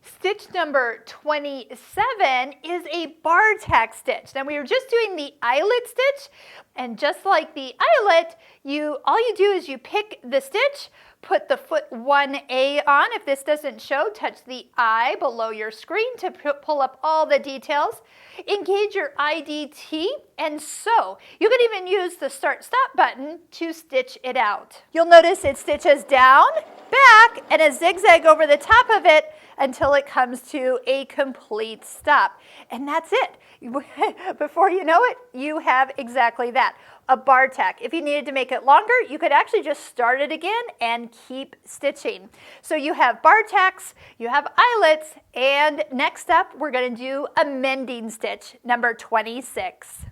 Stitch number 27 is a Bartack stitch. Now we were just doing the eyelet stitch, and just like the eyelet, all you do is you pick the stitch, put the foot 1A on. If this doesn't show, touch the I below your screen to pull up all the details. Engage your IDT and sew. You can even use the Start Stop button to stitch it out. You'll notice it stitches down, back, and a zigzag over the top of it until it comes to a complete stop. And that's it. Before you know it, you have exactly that, a Bartack. If you needed to make it longer, you could actually just start it again and keep stitching. So you have Bartacks, you have eyelets, and next up we're going to do a mending stitch, number 26.